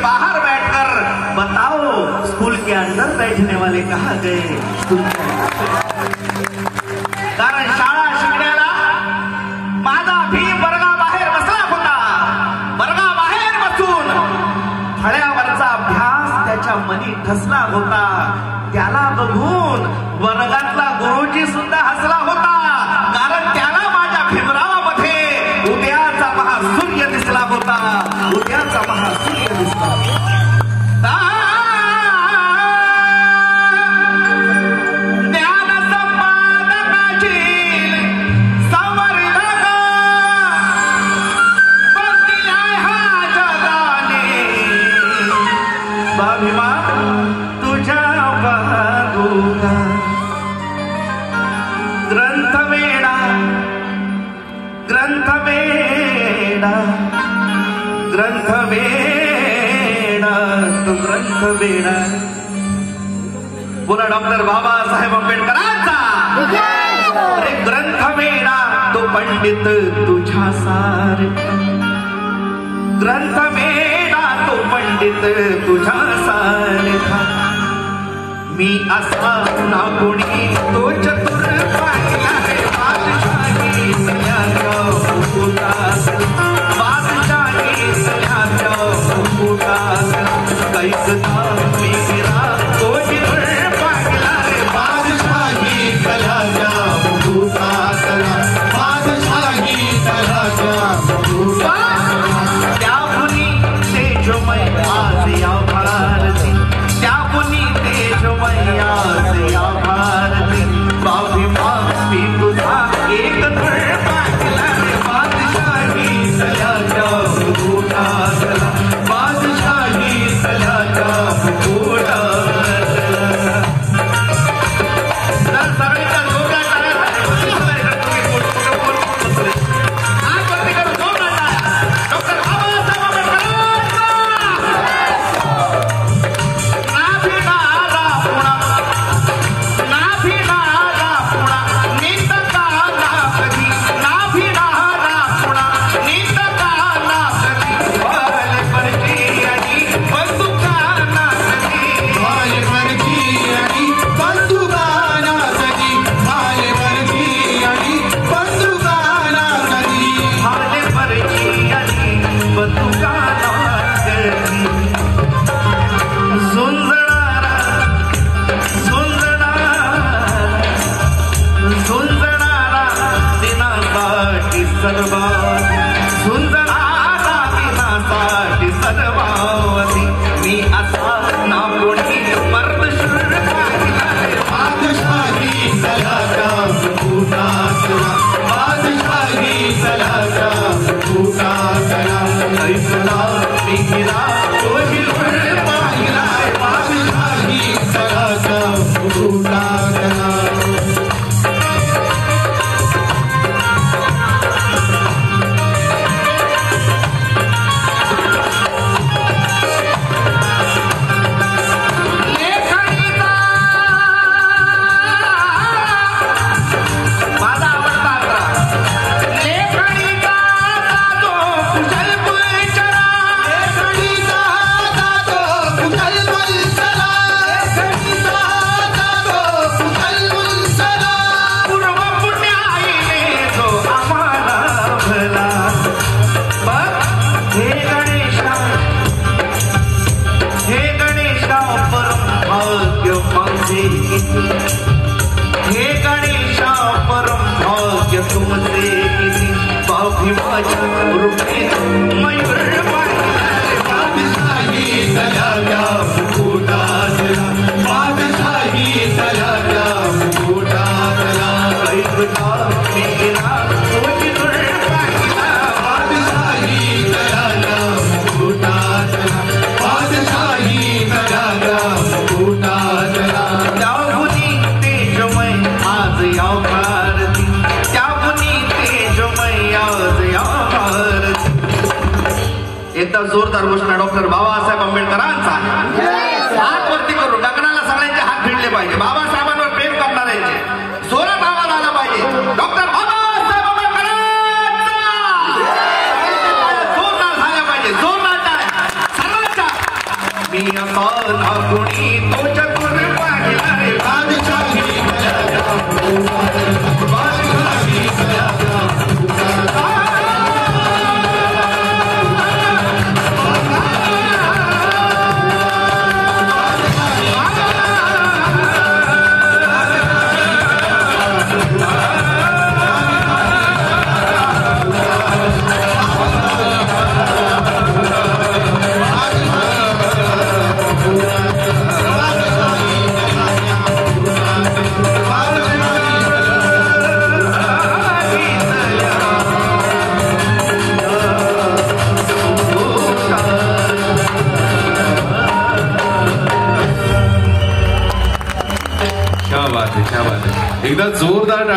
बाहर बैठकर बताओ स्कूल के अंदर बैठने वाले कहाँ गए। कारण शाळा शिकण्याला माझा भीम वर्गाबाहेर बसला होता। वर्गाबाहेर बसून फळ्यावरचा अभ्यास त्याच्या मनी ठसला होता। त्याला बघून वर्गातला गुरुजी सुद्धा हसला होता। कारण त्याला माझ्या भीमरावामध्ये उद्याचा महासूर्य दिसला होता। उद्याचा महासूर्य दिसला होता। ग्रंथवेडा पुन्हा डॉक्टर बाबासाहेब आंबेडकरांचा अरे ग्रंथवेडा तो पंडित तुझ्या सारखा। ग्रंथवेडा तो पंडित तुझ्या सारखा। मी असा ना कोणी तो चतुर पाहिला है। बादशाही सल्याच्या मुकुटात बादशाही सल्याच्या मुकुटात कैकता मेरा तो चतुर पाहिला है। बादशाही सल्याच्या मुकुटात बादशाही सल्याच्या मुकुटात त्या मुनी तेजोमय आज या भारती। त्या मुनी तेजोमय आज या भारती। बाभिमानी तुझा एक धड पाहिला रे। बादशाही सल्याच्या मुकुटात बादशाही सल्याच्या मुकुटात। सगळीच्या जोरदार टाळ्या डॉक्टर बाबासाहेब आंबेडकरांचा एकदा जोरदार घोषणा डॉक्टर बाबासाहेब आंबेडकरांचा हात वरती करून डगनाला सगळ्यांचे हात भिडले पाहिजे। बाबासाहेबांवर प्रेम करणाऱ्यांचे जोरात आवाज आला पाहिजे। डॉक्टर बाबासाहेब आंबेडकरांचा जोरदार झाला पाहिजे। जोरदार सर्वांच्या कोणी असा ना कोणी तो चतुर पाहिला रे बादशाही क्या बात है, क्या बात है. एकदा जोरदार